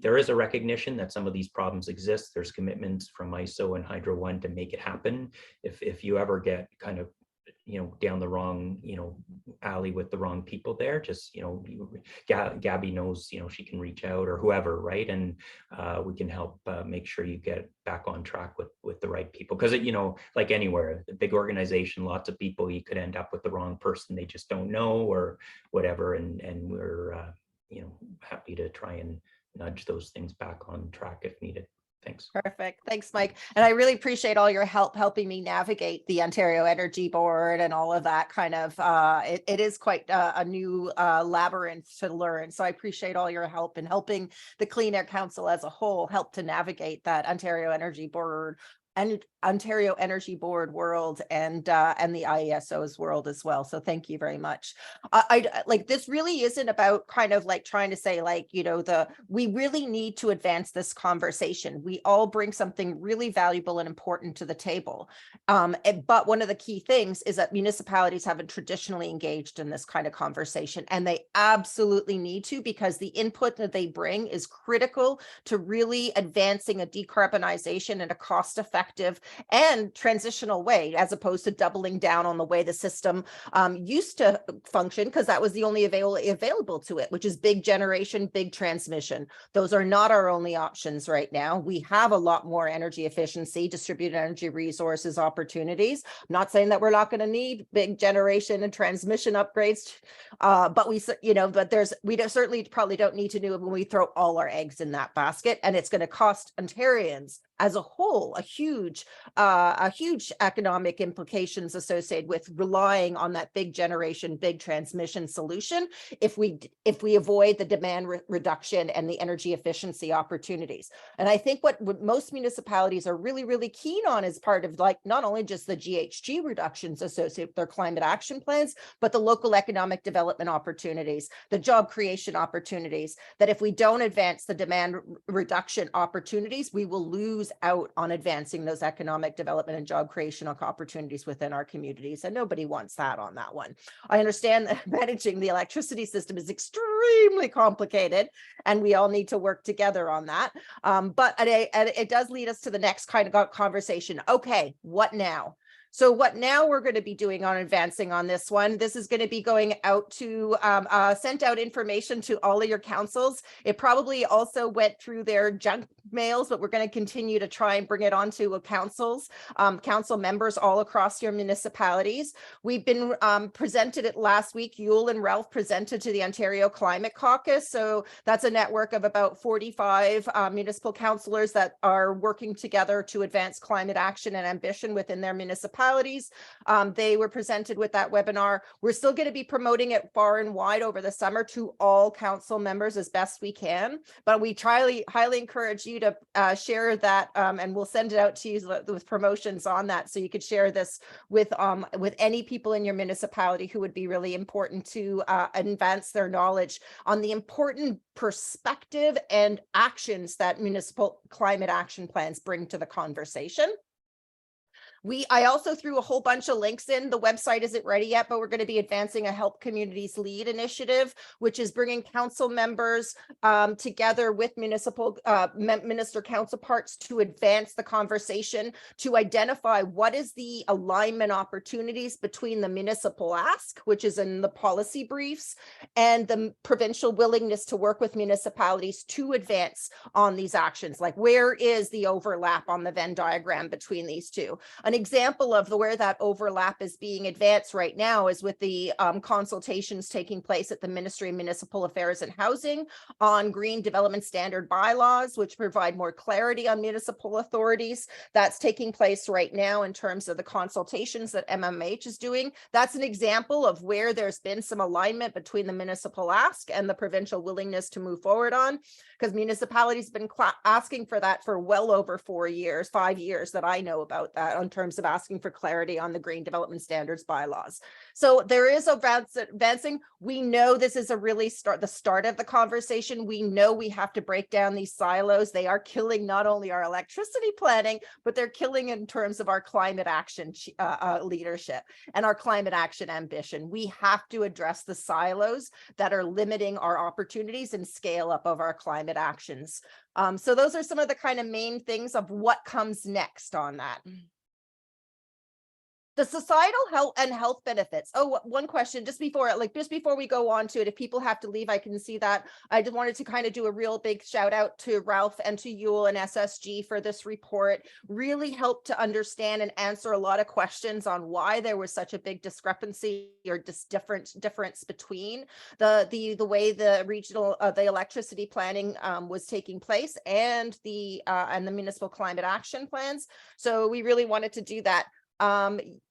there is a recognition that some of these problems exist. There's commitments from IESO and Hydro One to make it happen. If you ever get kind of, you know, down the wrong, you know, alley with the wrong people there, just, you know, Gabby knows, you know, she can reach out, or whoever, right? And we can help make sure you get back on track with the right people. Because, you know, like anywhere, a big organization, lots of people, you could end up with the wrong person, they just don't know or whatever. And we're, you know, happy to try and nudge those things back on track if needed. Thanks. Perfect. Thanks, Mike. And I really appreciate all your help helping me navigate the Ontario Energy Board and all of that kind of, it is quite a new labyrinth to learn. So I appreciate all your help in helping the Clean Air Council as a whole help to navigate that Ontario Energy Board and Ontario Energy Board world and the IESO's world as well. So thank you very much. I like, this really isn't about kind of like trying to say like, you know, we really need to advance this conversation. We all bring something really valuable and important to the table. But one of the key things is that municipalities haven't traditionally engaged in this kind of conversation, and they absolutely need to, because the input that they bring is critical to really advancing a decarbonization in a cost-effective and transitional way, as opposed to doubling down on the way the system used to function, because that was the only available to it, which is big generation, big transmission. Those are not our only options right now. We have a lot more energy efficiency, distributed energy resources opportunities. I'm not saying that we're not going to need big generation and transmission upgrades, but we certainly probably don't need to do it when we throw all our eggs in that basket, and it's going to cost Ontarians as a whole, a huge economic implications associated with relying on that big generation, big transmission solution if we avoid the demand reduction and the energy efficiency opportunities. And I think what most municipalities are really, really keen on is part of, like, not only just the GHG reductions associated with their climate action plans, but the local economic development opportunities, the job creation opportunities, that if we don't advance the demand reduction opportunities, we will lose out on advancing those economic development and job creation opportunities within our communities. And nobody wants that on that one. I understand that managing the electricity system is extremely complicated, and we all need to work together on that. But it does lead us to the next kind of conversation. Okay, what now? So what now we're going to be doing on advancing on this one, this is going to be going out to sent out information to all of your councils. It probably also went through their junk mails, but we're going to continue to try and bring it onto councils, council members all across your municipalities. We've been presented it last week. Yuill and Ralph presented to the Ontario Climate Caucus. So that's a network of about 45 municipal councillors that are working together to advance climate action and ambition within their municipalities. They were presented with that webinar. We're still going to be promoting it far and wide over the summer to all council members as best we can, but we highly encourage you to share that, and we'll send it out to you with promotions on that, so you could share this with any people in your municipality who would be really important to advance their knowledge on the important perspective and actions that municipal climate action plans bring to the conversation. I also threw a whole bunch of links in. The website isn't ready yet, but we're going to be advancing a Help Communities Lead initiative, which is bringing council members together with municipal minister counterparts to advance the conversation, to identify what is the alignment opportunities between the municipal ask, which is in the policy briefs, and the provincial willingness to work with municipalities to advance on these actions. Like, where is the overlap on the Venn diagram between these two? An example of where that overlap is being advanced right now is with the consultations taking place at the Ministry of Municipal Affairs and Housing on green development standard bylaws, which provide more clarity on municipal authorities. That's taking place right now in terms of the consultations that MMH is doing. That's an example of where there's been some alignment between the municipal ask and the provincial willingness to move forward on, because municipalities have been asking for that for well over 5 years that I know about that, in terms of asking for clarity on the green development standards bylaws. So there is advancing. We know this is the start of the conversation. We know we have to break down these silos. They are killing not only our electricity planning, but they're killing in terms of our climate action leadership and our climate action ambition. We have to address the silos that are limiting our opportunities and scale up of our climate actions. So those are some of the kind of main things of what comes next on that. The societal health benefits. Oh, one question just before we go on to it, if people have to leave, I can see that. I just wanted to kind of do a real big shout out to Ralph and to Yuill and SSG for this report. Really helped to understand and answer a lot of questions on why there was such a big discrepancy or difference between the way the regional the electricity planning was taking place and the municipal climate action plans. So we really wanted to do that.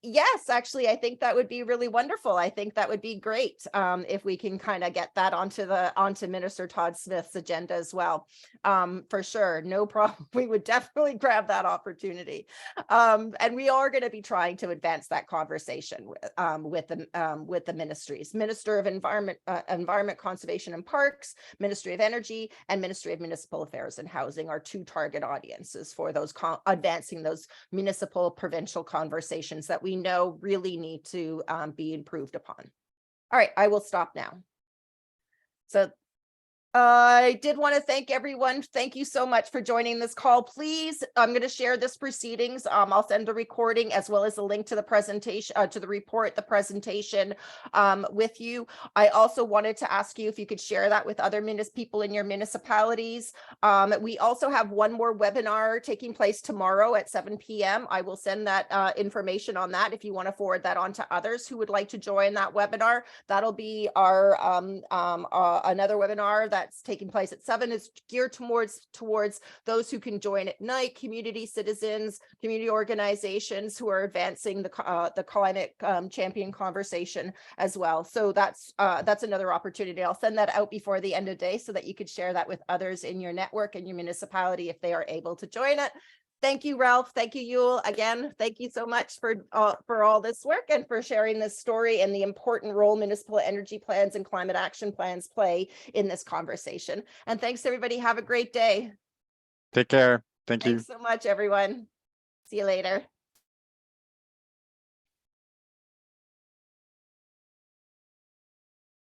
Yes, actually, I think that would be really wonderful. I think that would be great if we can kind of get that onto Minister Todd Smith's agenda as well. For sure, no problem. We would definitely grab that opportunity, and we are going to be trying to advance that conversation with the ministries: Minister of Environment, Conservation and Parks, Ministry of Energy, and Ministry of Municipal Affairs and Housing are 2 target audiences for those advancing those municipal provincial conversations that we know really need to be improved upon. All right, I will stop now. So I did want to thank everyone. Thank you so much for joining this call. Please, I'm going to share this proceedings. I'll send a recording as well as a link to the presentation, to the report, the presentation with you. I also wanted to ask you if you could share that with other people in your municipalities. We also have one more webinar taking place tomorrow at 7 p.m. I will send that information on that if you want to forward that on to others who would like to join that webinar. That'll be our another webinar that that's taking place at 7 is geared towards those who can join at night, community citizens, community organizations who are advancing the climate champion conversation as well. So that's another opportunity. I'll send that out before the end of the day so that you could share that with others in your network and your municipality if they are able to join it. Thank you, Ralph. Thank you, Yuill. Again, thank you so much for all this work and for sharing this story and the important role municipal energy plans and climate action plans play in this conversation. And thanks, everybody. Have a great day. Take care. Thank you. Thanks so much, everyone. See you later.